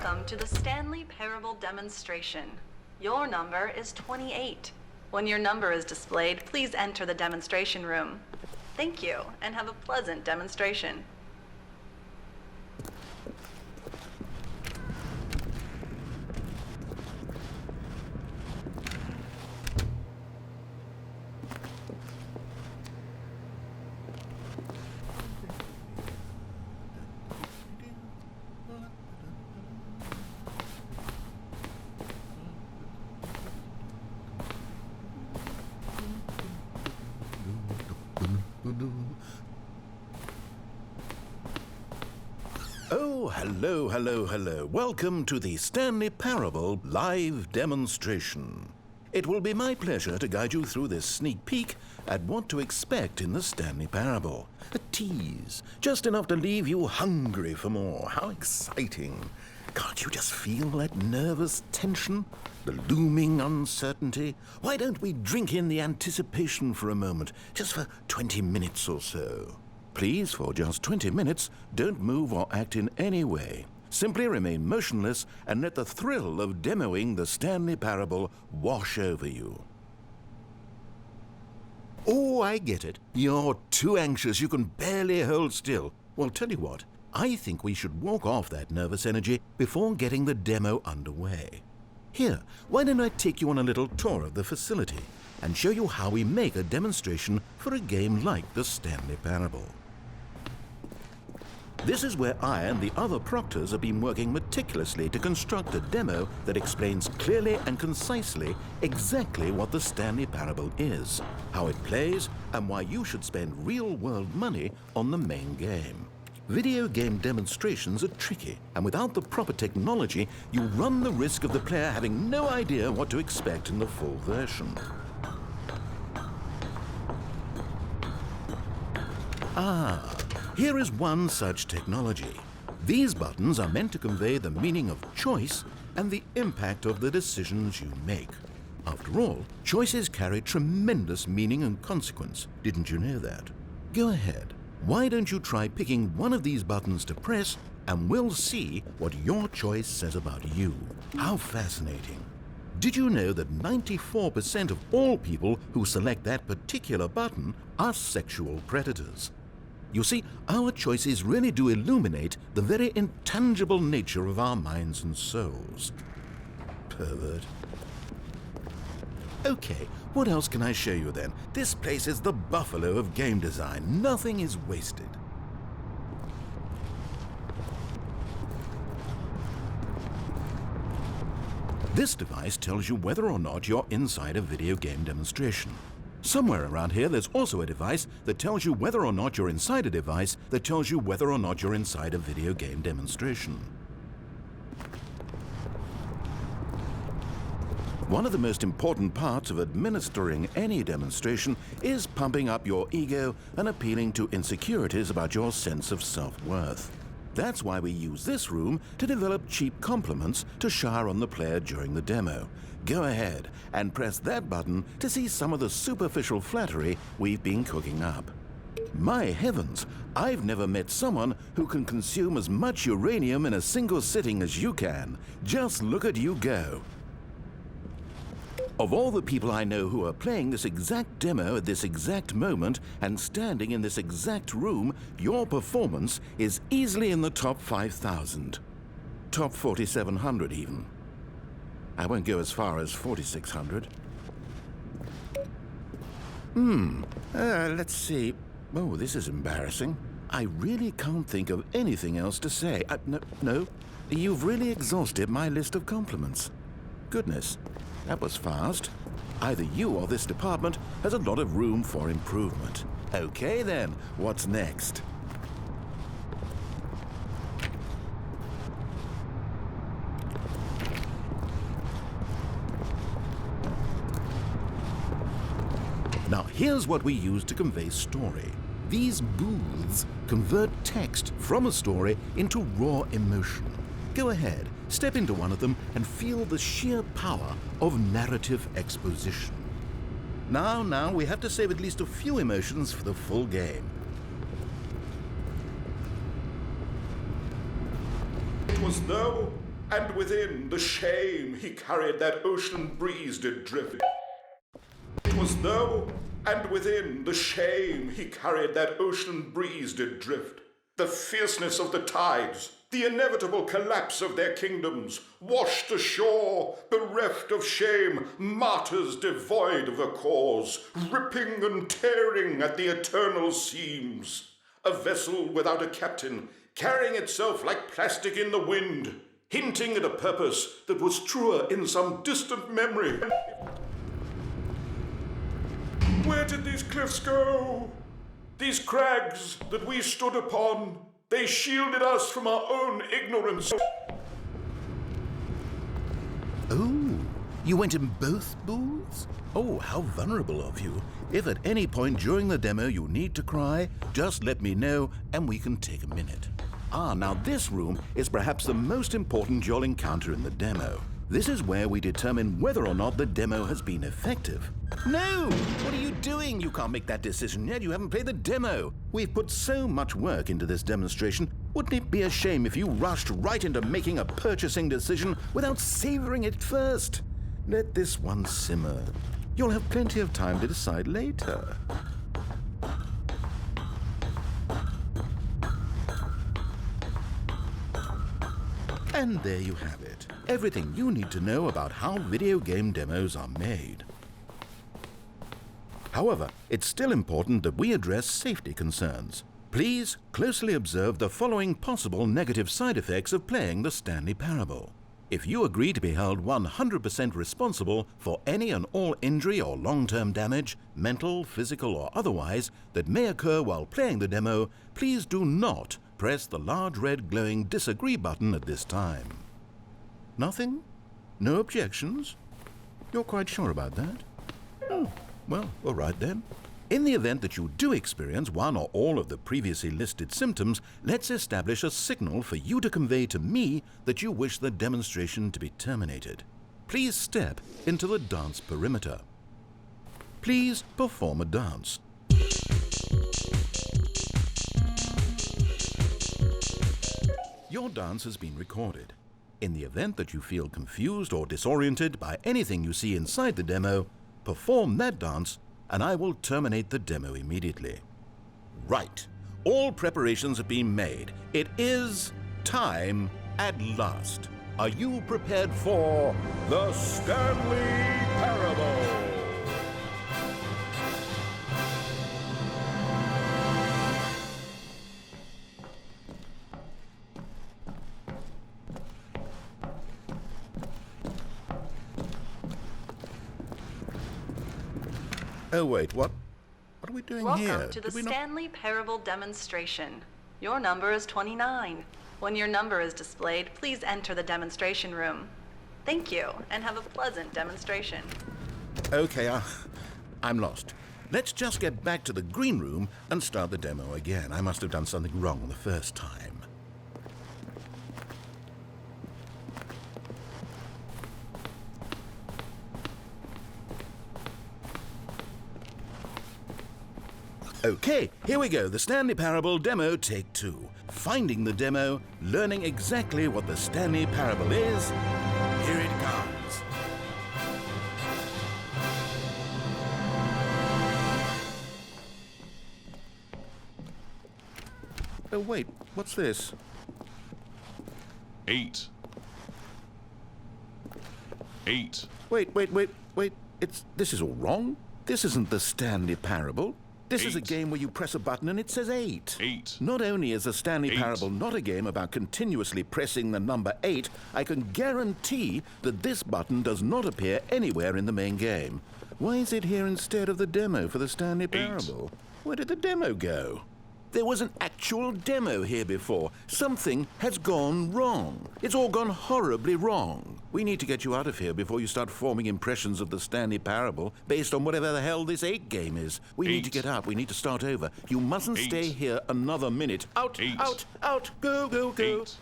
Welcome to the Stanley Parable demonstration. Your number is 28. When your number is displayed, please enter the demonstration room. Thank you, and have a pleasant demonstration. Oh, hello. Welcome to the Stanley Parable live demonstration. It will be my pleasure to guide you through this sneak peek at what to expect in the Stanley Parable. A tease, just enough to leave you hungry for more. How exciting. Can't you just feel that nervous tension? The looming uncertainty? Why don't we drink in the anticipation for a moment, just for 20 minutes or so? Please, for just 20 minutes, don't move or act in any way. Simply remain motionless and let the thrill of demoing the Stanley Parable wash over you. Oh, I get it. You're too anxious. You can barely hold still. Well, tell you what. I think we should walk off that nervous energy before getting the demo underway. Here, why don't I take you on a little tour of the facility and show you how we make a demonstration for a game like the Stanley Parable. This is where I and the other proctors have been working meticulously to construct a demo that explains clearly and concisely exactly what the Stanley Parable is, how it plays, and why you should spend real-world money on the main game. Video game demonstrations are tricky, and without the proper technology, you run the risk of the player having no idea what to expect in the full version. Here is one such technology. These buttons are meant to convey the meaning of choice and the impact of the decisions you make. After all, choices carry tremendous meaning and consequence. Didn't you know that? Go ahead. Why don't you try picking one of these buttons to press, and we'll see what your choice says about you. How fascinating. Did you know that 94% of all people who select that particular button are sexual predators? You see, our choices really do illuminate the very intangible nature of our minds and souls. Pervert. Okay, what else can I show you then? This place is the buffalo of game design. Nothing is wasted. This device tells you whether or not you're inside a video game demonstration. Somewhere around here, there's also a device that tells you whether or not you're inside a device that tells you whether or not you're inside a video game demonstration. One of the most important parts of administering any demonstration is pumping up your ego and appealing to insecurities about your sense of self-worth. That's why we use this room to develop cheap compliments to shower on the player during the demo. Go ahead and press that button to see some of the superficial flattery we've been cooking up. My heavens, I've never met someone who can consume as much uranium in a single sitting as you can. Just look at you go. Of all the people I know who are playing this exact demo at this exact moment and standing in this exact room, your performance is easily in the top 5,000. Top 4,700 even. I won't go as far as 4,600. Let's see. Oh, this is embarrassing. I really can't think of anything else to say. No, you've really exhausted my list of compliments. Goodness, that was fast. Either you or this department has a lot of room for improvement. Okay then, what's next? Now, here's what we use to convey story. These booths convert text from a story into raw emotion. Go ahead, step into one of them and feel the sheer power of narrative exposition. Now, we have to save at least a few emotions for the full game. It was thou And within the shame he carried that ocean breeze did drift. It was though, and within the shame he carried that ocean breeze did drift. The fierceness of the tides, the inevitable collapse of their kingdoms, washed ashore, bereft of shame, martyrs devoid of a cause, ripping and tearing at the eternal seams. A vessel without a captain, carrying itself like plastic in the wind, hinting at a purpose that was truer in some distant memory. Where did these cliffs go? These crags that we stood upon, they shielded us from our own ignorance. Oh, you went in both booths? Oh, how vulnerable of you. If at any point during the demo you need to cry, just let me know and we can take a minute. Now this room is perhaps the most important you'll encounter in the demo. This is where we determine whether or not the demo has been effective. No! What are you doing? You can't make that decision yet. You haven't played the demo. We've put so much work into this demonstration. Wouldn't it be a shame if you rushed right into making a purchasing decision without savoring it first? Let this one simmer. You'll have plenty of time to decide later. And there you have it. Everything you need to know about how video game demos are made. However, it's still important that we address safety concerns. Please closely observe the following possible negative side effects of playing the Stanley Parable. If you agree to be held 100% responsible for any and all injury or long-term damage, mental, physical, or otherwise, that may occur while playing the demo, please do not press the large red glowing disagree button at this time. Nothing? No objections? You're quite sure about that? Oh, well, all right then. In the event that you do experience one or all of the previously listed symptoms, let's establish a signal for you to convey to me that you wish the demonstration to be terminated. Please step into the dance perimeter. Please perform a dance. Your dance has been recorded. In the event that you feel confused or disoriented by anything you see inside the demo, perform that dance and I will terminate the demo immediately. Right. All preparations have been made. It is time at last. Are you prepared for the Stanley Parable? Oh, wait, what are we doing here? Welcome to the Stanley Parable demonstration. Your number is 29. When your number is displayed, please enter the demonstration room. Thank you, and have a pleasant demonstration. Okay, I'm lost. Let's just get back to the green room and start the demo again. I must have done something wrong the first time. Okay, here we go. The Stanley Parable demo, take 2. Finding the demo, learning exactly what the Stanley Parable is. Here it comes. Oh, wait, what's this? 8. 8. Wait. This is all wrong. This isn't the Stanley Parable. This is a game where you press a button and it says 8. 8. Not only is the Stanley 8. Parable not a game about continuously pressing the number 8, I can guarantee that this button does not appear anywhere in the main game. Why is it here instead of the demo for the Stanley Parable? Where did the demo go? There was an actual demo here before. Something has gone wrong. It's all gone horribly wrong. We need to get you out of here before you start forming impressions of the Stanley Parable based on whatever the hell this 8 game is. We need to get out. We need to start over. You mustn't stay here another minute. Out, out, go, go, go. 8.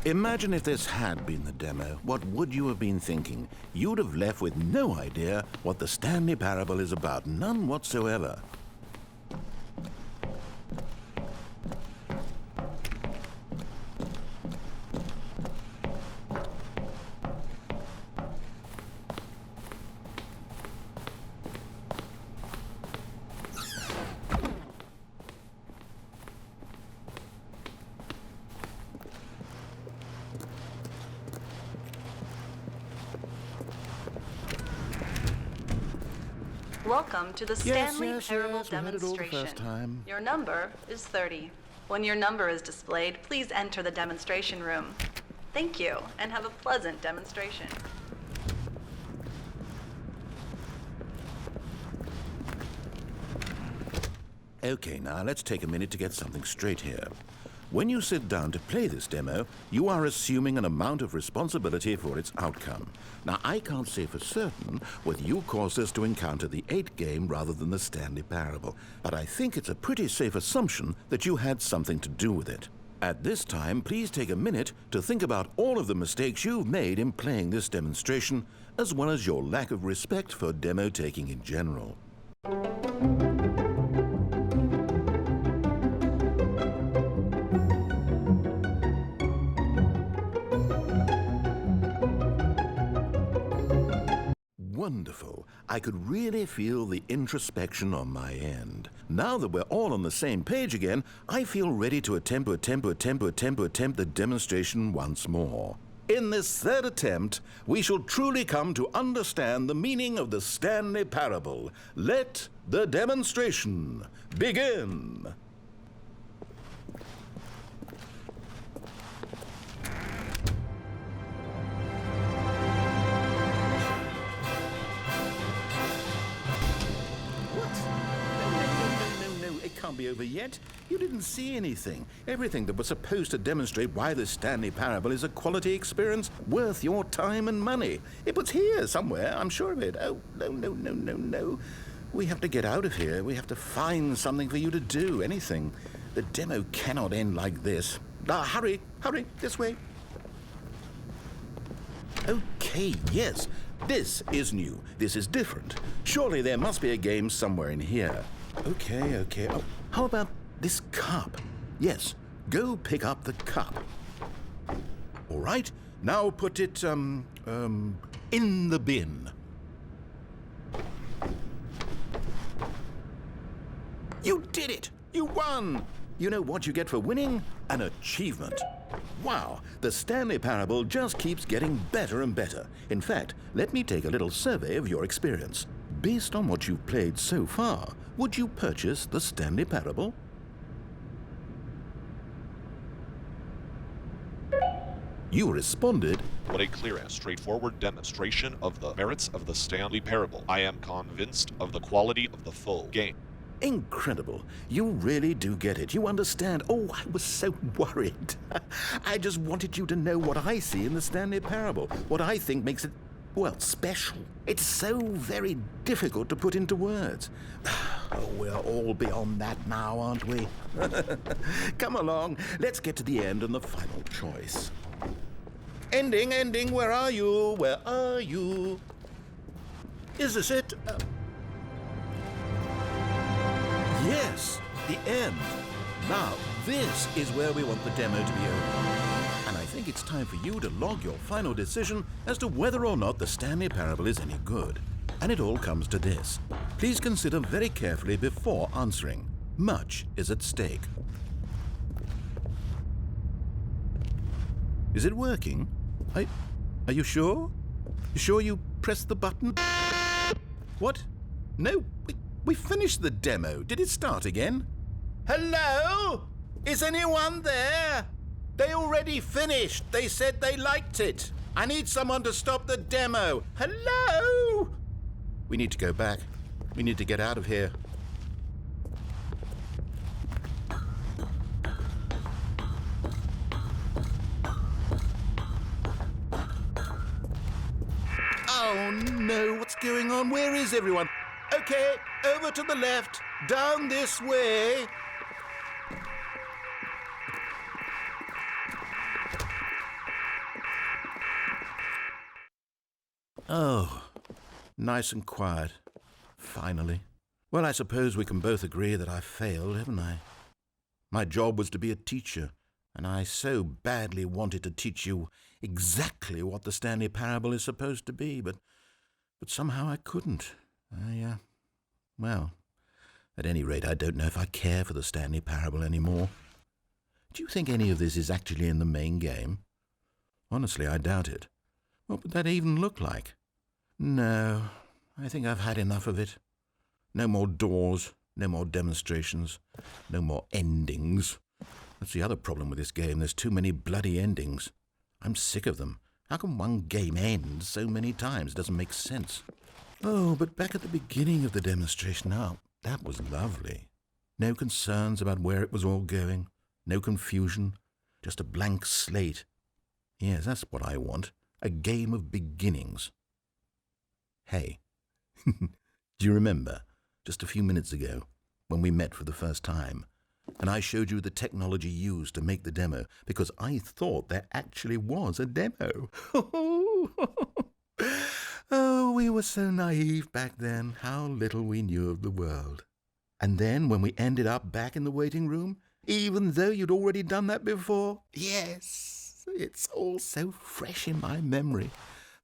Imagine if this had been the demo. What would you have been thinking? You'd have left with no idea what the Stanley Parable is about. None whatsoever. Welcome to the Stanley Parable we had it all the demonstration. first time. Your number is 30. When your number is displayed, please enter the demonstration room. Thank you, and have a pleasant demonstration. Okay, now let's take a minute to get something straight here. When you sit down to play this demo, you are assuming an amount of responsibility for its outcome. Now, I can't say for certain whether you caused us to encounter the 8 game rather than the Stanley Parable, but I think it's a pretty safe assumption that you had something to do with it. At this time, please take a minute to think about all of the mistakes you've made in playing this demonstration, as well as your lack of respect for demo taking in general. Wonderful. I could really feel the introspection on my end. Now that we're all on the same page again, I feel ready to attempt the demonstration once more. In this third attempt, we shall truly come to understand the meaning of the Stanley Parable. Let the demonstration begin. Can't be over yet. You didn't see anything. Everything that was supposed to demonstrate why the Stanley Parable is a quality experience worth your time and money. It was here somewhere, I'm sure of it. Oh, no. We have to get out of here. We have to find something for you to do, anything. The demo cannot end like this. Hurry, this way. Okay, yes. This is new. This is different. Surely there must be a game somewhere in here. Okay. Oh, how about this cup? Yes, go pick up the cup. All right, now put it, in the bin. You did it! You won! You know what you get for winning? An achievement. Wow, the Stanley Parable just keeps getting better and better. In fact, let me take a little survey of your experience. Based on what you've played so far, would you purchase the Stanley Parable? You responded, What a clear and straightforward demonstration of the merits of the Stanley Parable. I am convinced of the quality of the full game. incredible. You really do get it. You understand. Oh, I was so worried. I just wanted you to know what I see in the Stanley Parable, what I think makes it, well, special. It's so very difficult to put into words. Oh, we're all beyond that now, aren't we? Come along, let's get to the end and the final choice. Ending, where are you? Where are you? Is this it? Yes, the end. Now, this is where we want the demo to be over. And I think it's time for you to log your final decision as to whether or not the Stanley Parable is any good. And it all comes to this. Please consider very carefully before answering. Much is at stake. Is it working? Are you sure? You sure you pressed the button? What? No, we finished the demo. Did it start again? Hello? Is anyone there? They already finished. They said they liked it. I need someone to stop the demo. Hello? We need to go back. We need to get out of here. Oh no, what's going on? Where is everyone? Okay, over to the left, down this way. Oh, nice and quiet, finally. Well, I suppose we can both agree that I failed, haven't I? My job was to be a teacher, and I so badly wanted to teach you exactly what the Stanley Parable is supposed to be, but somehow I couldn't. Well, at any rate, I don't know if I care for the Stanley Parable anymore. Do you think any of this is actually in the main game? Honestly, I doubt it. What would that even look like? No, I think I've had enough of it. No more doors, no more demonstrations, no more endings. That's the other problem with this game. There's too many bloody endings. I'm sick of them. How can one game end so many times? It doesn't make sense. Oh, but back at the beginning of the demonstration, now, that was lovely. No concerns about where it was all going. No confusion. Just a blank slate. Yes, that's what I want. A game of beginnings. Hey, do you remember, just a few minutes ago, when we met for the first time, and I showed you the technology used to make the demo, because I thought there actually was a demo. Oh, we were so naive back then, how little we knew of the world. And then when we ended up back in the waiting room, even though you'd already done that before, yes, it's all so fresh in my memory.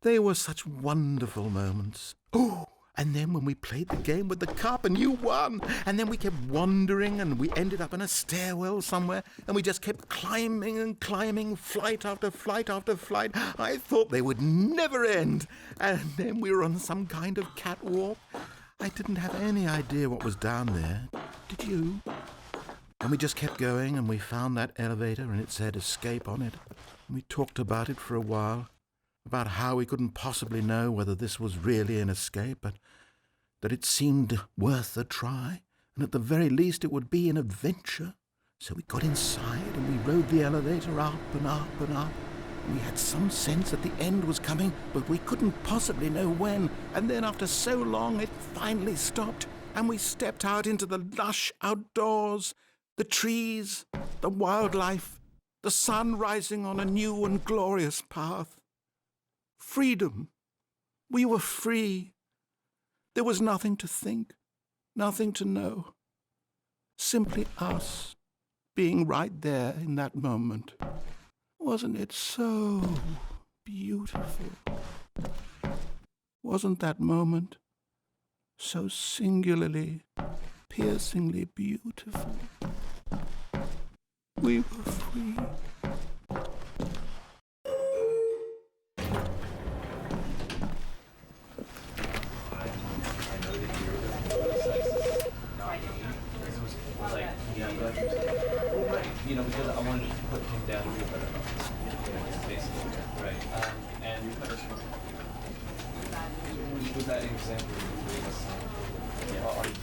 They were such wonderful moments. Oh, and then when we played the game with the cup and you won, and then we kept wandering and we ended up in a stairwell somewhere and we just kept climbing and climbing, flight after flight after flight. I thought they would never end. And then we were on some kind of catwalk. I didn't have any idea what was down there. Did you? And we just kept going and we found that elevator and it said escape on it. And we talked about it for a while. About how we couldn't possibly know whether this was really an escape, but that it seemed worth a try, and at the very least it would be an adventure. So we got inside and we rode the elevator up and up and up. We had some sense that the end was coming, but we couldn't possibly know when. And then after so long it finally stopped, and we stepped out into the lush outdoors, the trees, the wildlife, the sun rising on a new and glorious path. Freedom. We were free. There was nothing to think, nothing to know. Simply us being right there in that moment. Wasn't it so beautiful? Wasn't that moment so singularly, piercingly beautiful? We were free. You know, because I wanted to put him down here, but basically, right. And with that example, are you